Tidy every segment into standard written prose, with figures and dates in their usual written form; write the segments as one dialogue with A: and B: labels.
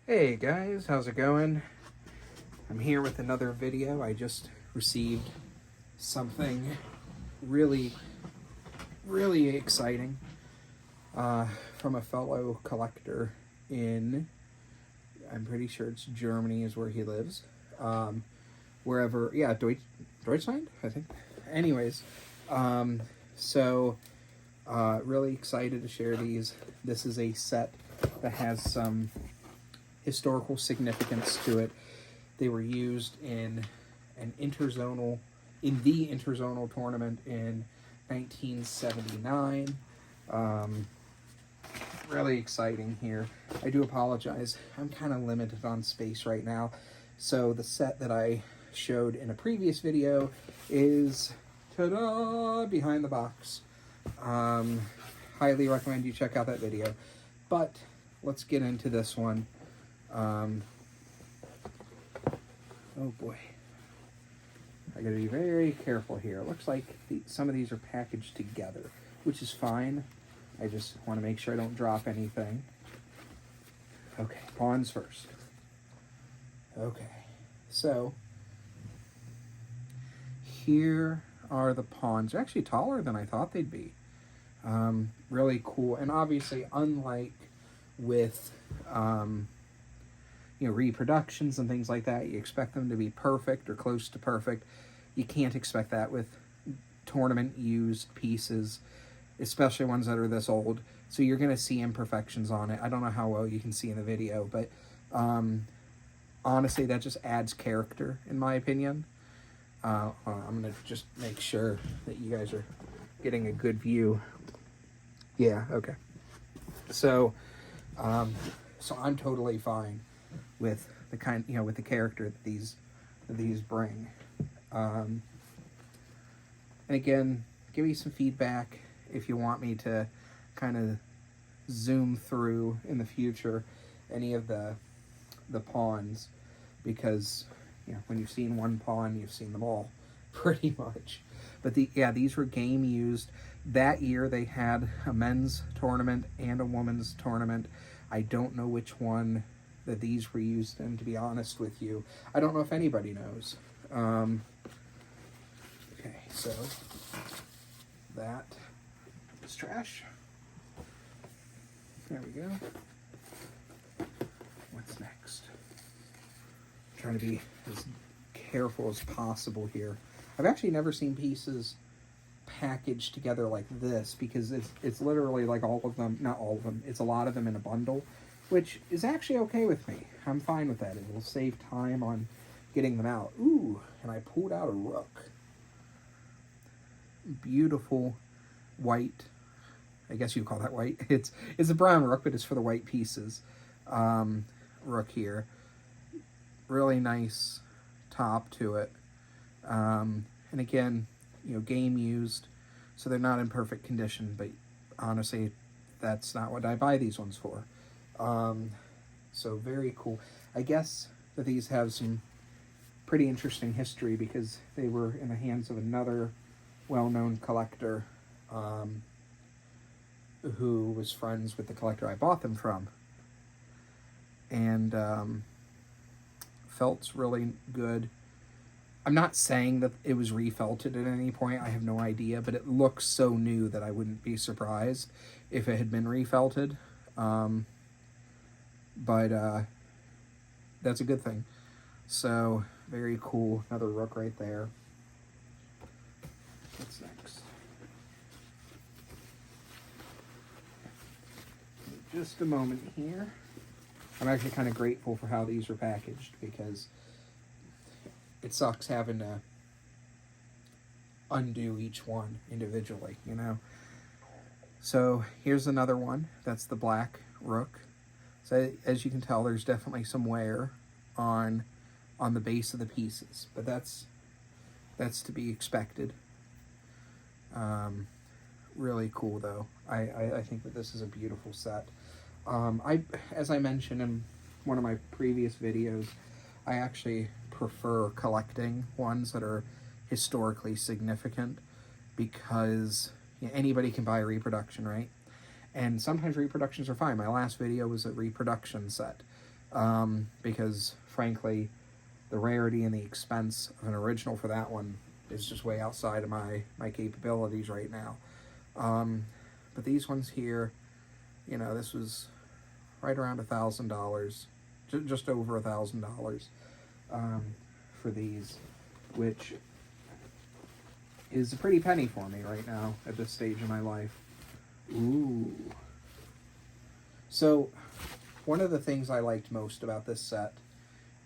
A: Hey guys, how's it going? I'm here with another video. I just received something really exciting from a fellow collector in, I'm pretty sure it's Germany is where he lives. Wherever, yeah, Deutschland, I think. Anyways, really excited to share these. This is a set that has some historical significance to it. They were used in the Interzonal Tournament in 1979. Really exciting here. I do apologize. I'm kind of limited on space right now. So the set that I showed in a previous video is, ta-da, behind the box. Highly recommend you check out that video. But let's get into this one. Oh boy, I gotta be very careful here. It looks like some of these are packaged together, which is fine. I just want to make sure I don't drop anything. Okay, pawns first. Okay, so here are the pawns. They're actually taller than I thought they'd be. Really cool, and obviously unlike with reproductions and things like that, you expect them to be perfect or close to perfect. You can't expect that with tournament used pieces, especially ones that are this old. So you're going to see imperfections on it. I don't know how well you can see in the video, but honestly, that just adds character, in my opinion. I'm going to just make sure that you guys are getting a good view. Yeah, okay. So I'm totally fine with the with the character that these bring. And again, give me some feedback if you want me to kind of zoom through in the future any of the pawns, because when you've seen one pawn, you've seen them all pretty much. But these were game used. That year they had a men's tournament and a women's tournament. I don't know which one that these were used in, to be honest with you. I don't know if anybody knows. Okay, so that is trash. There we go. What's next? I'm trying to be as careful as possible here. I've actually never seen pieces packaged together like this, because it's literally like all of them, not all of them, it's a lot of them in a bundle, which is actually okay with me. I'm fine with that. It will save time on getting them out. Ooh, and I pulled out a rook. Beautiful white. I guess you call that white. It's a brown rook, but it's for the white pieces. Rook here. Really nice top to it. And again, game used, so they're not in perfect condition, but honestly, that's not what I buy these ones for. So very cool. I guess that these have some pretty interesting history, because they were in the hands of another well-known collector who was friends with the collector I bought them from. And felt's really good. I'm not saying that it was refelted at any point. I have no idea, but it looks so new that I wouldn't be surprised if it had been refelted. But that's a good thing. So, very cool. Another rook right there. What's next? Just a moment here. I'm actually kind of grateful for how these are packaged, because it sucks having to undo each one individually, So here's another one. That's the black rook. So as you can tell, there's definitely some wear on the base of the pieces, but that's to be expected. Really cool though. I think that this is a beautiful set. As I mentioned in one of my previous videos, I actually prefer collecting ones that are historically significant, because anybody can buy a reproduction, right? And sometimes reproductions are fine. My last video was a reproduction set. because frankly, the rarity and the expense of an original for that one is just way outside of my capabilities right now. But these ones here, you know, this was right around $1,000, just over $1,000 for these, which is a pretty penny for me right now at this stage of my life. Ooh. So, one of the things I liked most about this set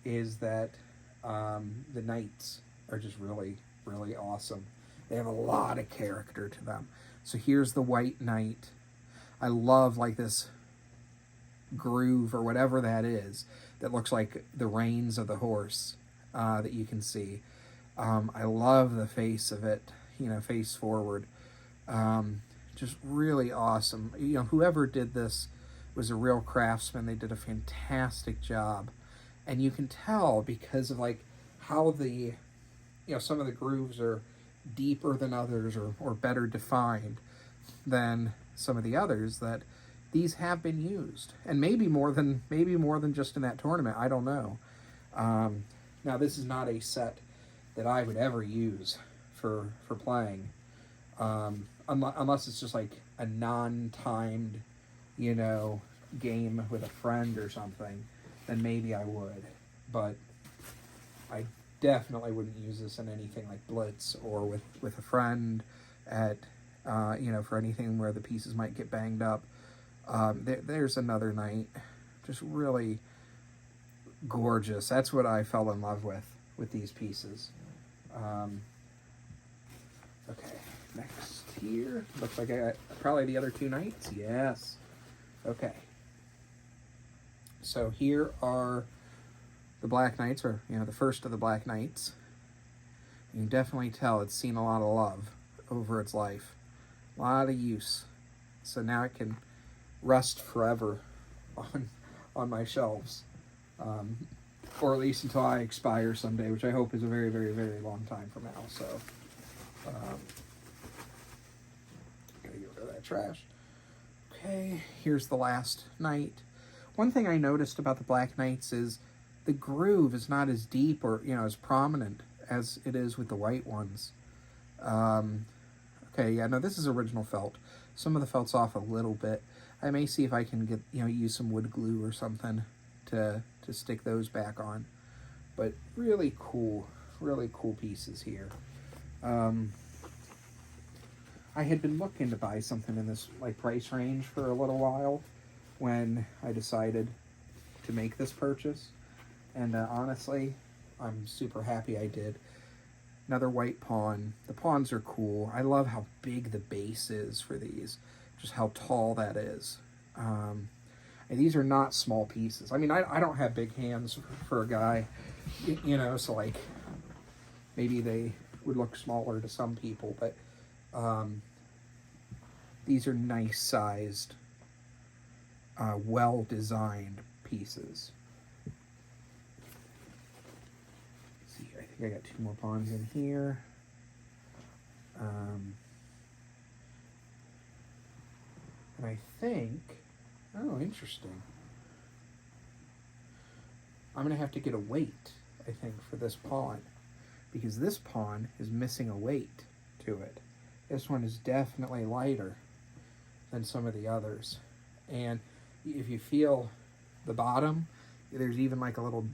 A: is that the knights are just really, really awesome. They have a lot of character to them. So here's the white knight. I love like this groove or whatever that is that looks like the reins of the horse that you can see. I love the face of it, you know, face forward. Just really awesome. You know, whoever did this was a real craftsman. They did a fantastic job. And you can tell because of like how the, you know, some of the grooves are deeper than others or better defined than some of the others, that these have been used. And maybe more than just in that tournament. I don't know. Now this is not a set that I would ever use for playing. Unless it's just like a non-timed, you know, game with a friend or something, then maybe I would. But I definitely wouldn't use this in anything like Blitz or with a friend at, you know, for anything where the pieces might get banged up. There's another knight, just really gorgeous. That's what I fell in love with these pieces. Okay, next here. Looks like I got probably the other two knights. Yes. Okay. So here are the Black Knights, or, you know, the first of the Black Knights. You can definitely tell it's seen a lot of love over its life. A lot of use. So now it can rest forever on my shelves. Or at least until I expire someday, which I hope is a very, very, very long time from now. So, gotta get rid of that trash. Okay, here's the last knight. One thing I noticed about the Black Knights is the groove is not as deep or, you know, as prominent as it is with the white ones. Okay, yeah, no, this is original felt. Some of the felt's off a little bit. I may see if I can get, you know, use some wood glue or something to stick those back on. But really cool pieces here. I had been looking to buy something in this like price range for a little while when I decided to make this purchase, and honestly, I'm super happy I did. Another white pawn. The pawns are cool. I love how big the base is for these, just how tall that is. And these are not small pieces. I mean, I don't have big hands for a guy, you know, so like maybe they would look smaller to some people, but these are nice sized, well-designed pieces. Let's see, I think I got two more pawns in here. And I think, oh, interesting. I'm going to have to get a weight, I think, for this pawn, because this pawn is missing a weight to it. This one is definitely lighter than some of the others. And if you feel the bottom, there's even like a little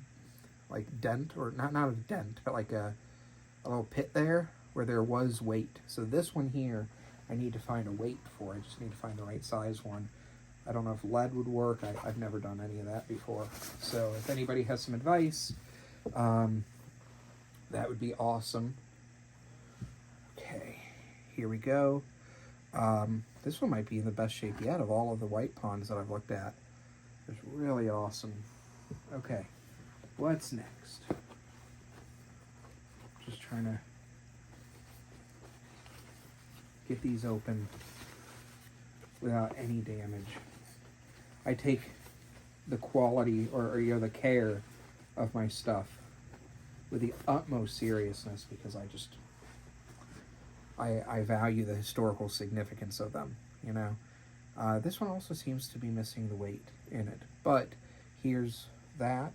A: like dent, or not a dent, but like a little pit there where there was weight. So this one here, I need to find a weight for. I just need to find the right size one. I don't know if lead would work. I've never done any of that before. So if anybody has some advice, that would be awesome. Okay, here we go. This one might be in the best shape yet of all of the white pawns that I've looked at. It's really awesome. Okay, what's next? Just trying to get these open without any damage. I take the quality or you know, the care of my stuff with the utmost seriousness, because I value the historical significance of them, you know. This one also seems to be missing the weight in it, but here's that.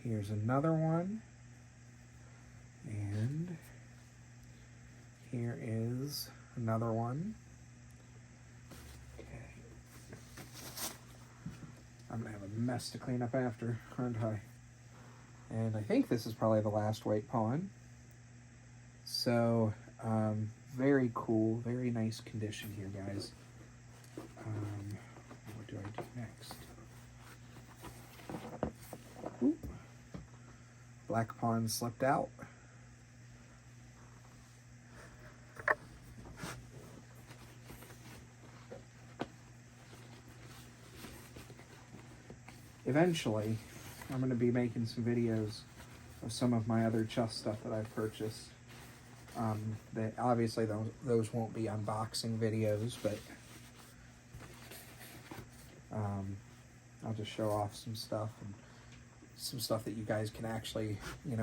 A: Here's another one. And here is another one. Okay. I'm going to have a mess to clean up after, aren't I? And I think this is probably the last white pawn. So, very cool, very nice condition here, guys. What do I do next? Ooh. Black pawn slipped out. Eventually, I'm going to be making some videos of some of my other chess stuff that I've purchased. That obviously those won't be unboxing videos, but I'll just show off some stuff and some stuff that you guys can actually,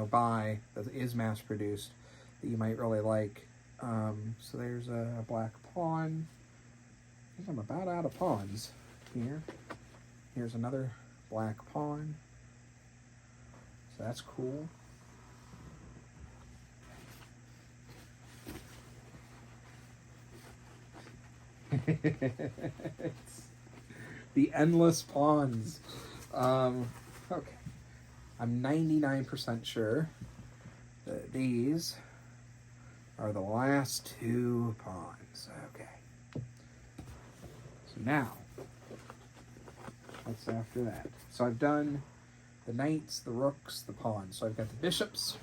A: buy that is mass produced that you might really like. So there's a black pawn. I think I'm about out of pawns here. Here's another black pawn. So that's cool. It's the endless pawns. Okay. I'm 99% sure that these are the last two pawns. Okay. So now, what's after that? So I've done the knights, the rooks, the pawns. So I've got the bishops,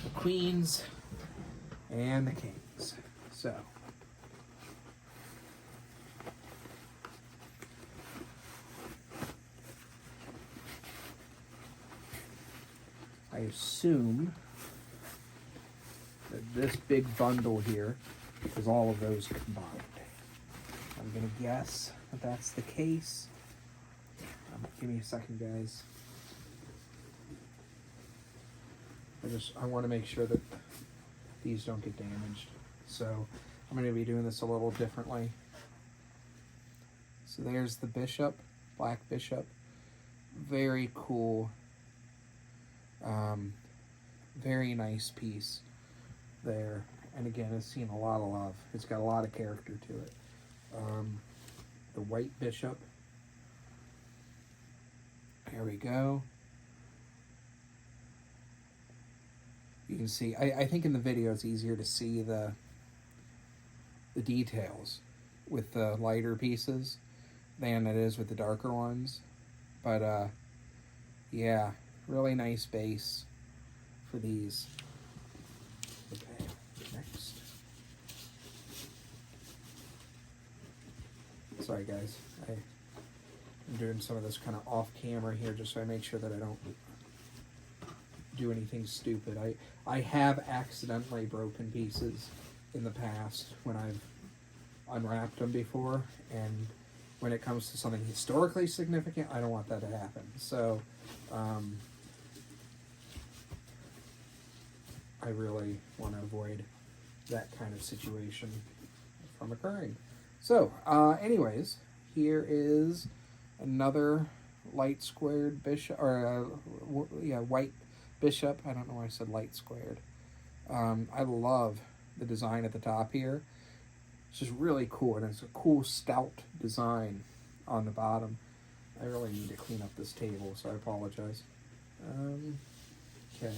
A: the queens, and the kings. So I assume that this big bundle here is all of those combined. I'm going to guess that that's the case. Give me a second, guys. I want to make sure that these don't get damaged. So I'm going to be doing this a little differently. So there's the bishop, black bishop. Very cool. Very nice piece there. And again, it's seen a lot of love. It's got a lot of character to it. The white bishop. There we go. You can see, I think in the video it's easier to see the details with the lighter pieces than it is with the darker ones. But yeah, really nice base for these. Okay, next. Sorry guys, I'm doing some of this kind of off camera here just so I make sure that I don't do anything stupid. I have accidentally broken pieces in the past when I've unwrapped them before, and when it comes to something historically significant, I don't want that to happen. So I really want to avoid that kind of situation from occurring. So anyways, here is another light squared bishop, or white bishop. I don't know why I said light squared. I love the design at the top here. It's just really cool, and it's a cool stout design on the bottom. I really need to clean up this table, so I apologize. Okay,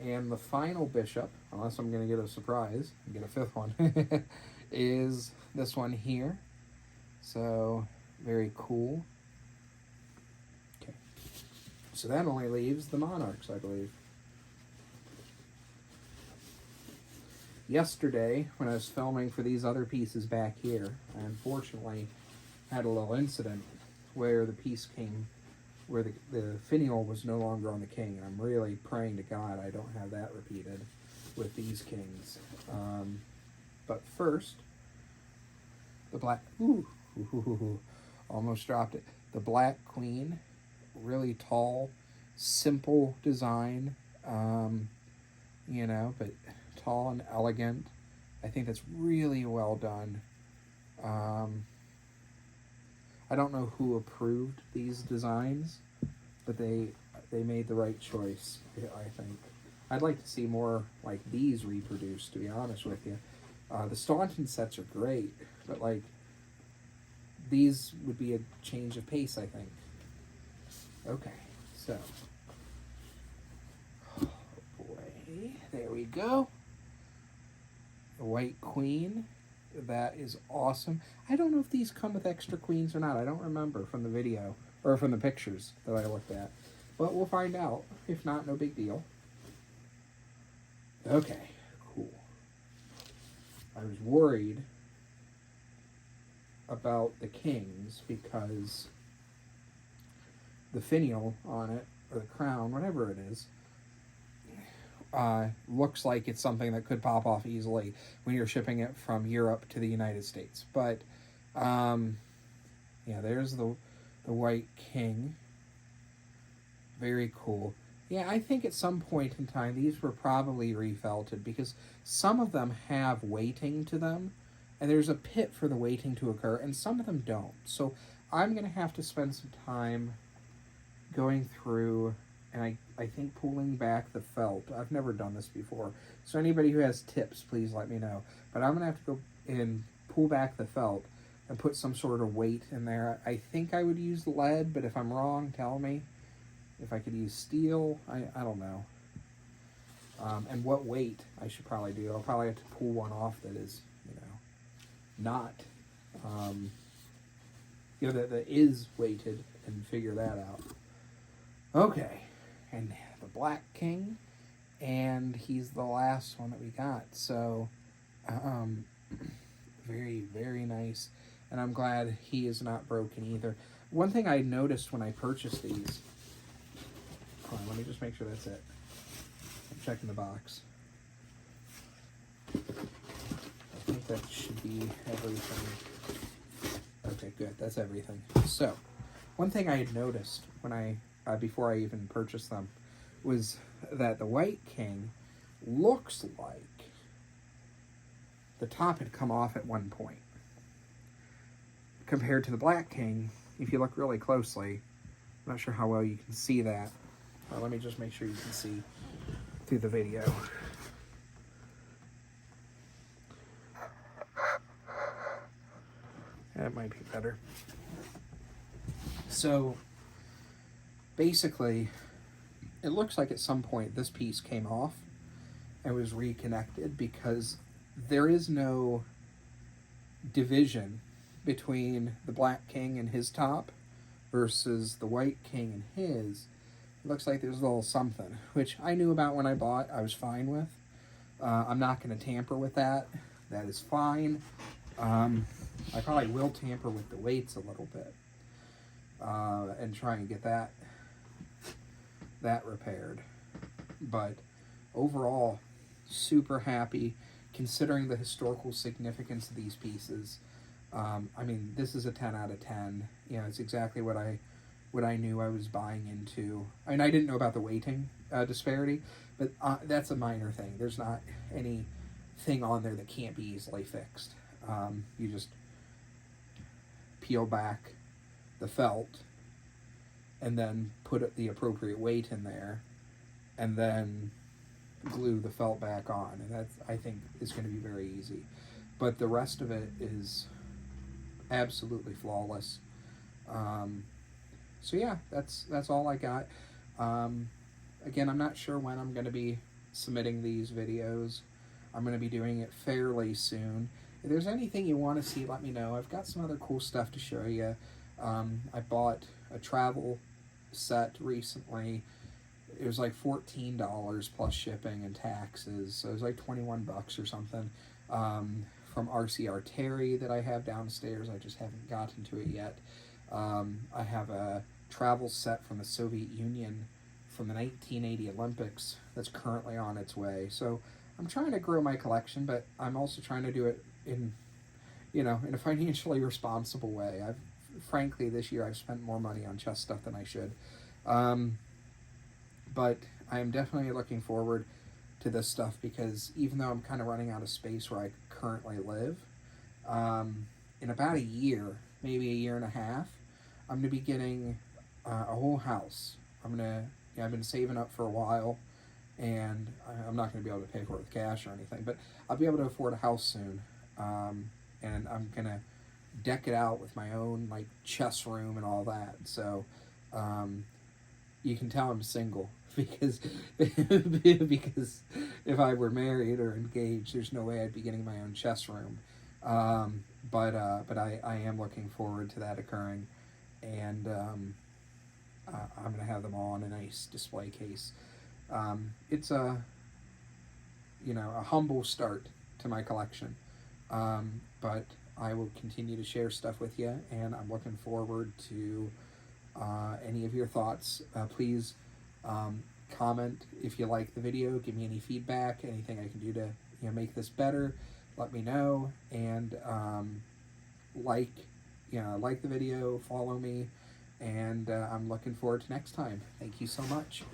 A: and the final bishop, unless I'm going to get a surprise and get a fifth one, is this one here. So very cool. Okay, so that only leaves the monarchs, I believe. Yesterday, when I was filming for these other pieces back here, I unfortunately had a little incident where the piece came, where the finial was no longer on the king. And I'm really praying to God I don't have that repeated with these kings. But first, the black, almost dropped it. The black queen, really tall, simple design, but tall and elegant. I think that's really well done. I don't know who approved these designs, but they made the right choice, I think. I'd like to see more like these reproduced, to be honest with you. The Staunton sets are great, but like these would be a change of pace, I think. Okay, so oh boy, there we go. The White Queen. That is awesome. I don't know if these come with extra queens or not. I don't remember from the video or from the pictures that I looked at. But we'll find out. If not, no big deal. Okay, cool. I was worried about the kings because the finial on it, or the crown, whatever it is, looks like it's something that could pop off easily when you're shipping it from Europe to the United States. But, yeah, there's the White King. Very cool. Yeah, I think at some point in time these were probably refelted because some of them have weighting to them, and there's a pit for the weighting to occur, and some of them don't. So I'm going to have to spend some time going through and I think pulling back the felt. I've never done this before. So anybody who has tips, please let me know. But I'm going to have to go and pull back the felt and put some sort of weight in there. I think I would use lead, but if I'm wrong, tell me. If I could use steel, I don't know. And what weight I should probably do. I'll probably have to pull one off that is, not, that is weighted and figure that out. Okay. And the Black King, and he's the last one that we got. So, very, very nice. And I'm glad he is not broken either. One thing I noticed when I purchased these, hold on, let me just make sure that's it. I'm checking the box. I think that should be everything. Okay, good. That's everything. So, one thing I had noticed when before I even purchased them was that the White King looks like the top had come off at one point. Compared to the Black King, if you look really closely, I'm not sure how well you can see that. Let me just make sure you can see through the video. That might be better. So, basically, it looks like at some point this piece came off and was reconnected because there is no division between the Black King and his top versus the White King and his. It looks like there's a little something, which I knew about when I bought. I was fine with. I'm not going to tamper with that. That is fine. I probably will tamper with the weights a little bit and try and get that repaired. But overall, super happy considering the historical significance of these pieces. I mean, this is a 10 out of 10. It's exactly what I knew I was buying into. I mean, I didn't know about the weighting disparity, but that's a minor thing. There's not anything on there that can't be easily fixed. You just peel back the felt and then put the appropriate weight in there and then glue the felt back on. And that, I think, is going to be very easy. But the rest of it is absolutely flawless. So yeah, that's all I got. Again, I'm not sure when I'm going to be submitting these videos. I'm going to be doing it fairly soon. If there's anything you want to see, let me know. I've got some other cool stuff to show you. I bought a travel set recently. It was like $14 plus shipping and taxes. So it was like 21 bucks or something. From RCR Terry that I have downstairs. I just haven't gotten to it yet. I have a travel set from the Soviet Union from the 1980 Olympics that's currently on its way. So I'm trying to grow my collection, but I'm also trying to do it in a financially responsible way. Frankly, this year I've spent more money on chess stuff than I should. But I'm definitely looking forward to this stuff because even though I'm kind of running out of space where I currently live, in about a year, maybe a year and a half, I'm gonna be getting a whole house. I've been saving up for a while, and I'm not gonna be able to pay for it with cash or anything, but I'll be able to afford a house soon. And I'm gonna deck it out with my own like chess room and all that. So you can tell I'm single because because if I were married or engaged, there's no way I'd be getting my own chess room. But I am looking forward to that occurring, and I'm gonna have them all in a nice display case. It's a humble start to my collection, but I will continue to share stuff with you, and I'm looking forward to any of your thoughts. Please comment if you like the video. Give me any feedback, anything I can do to make this better. Let me know, and like the video, follow me, and I'm looking forward to next time. Thank you so much.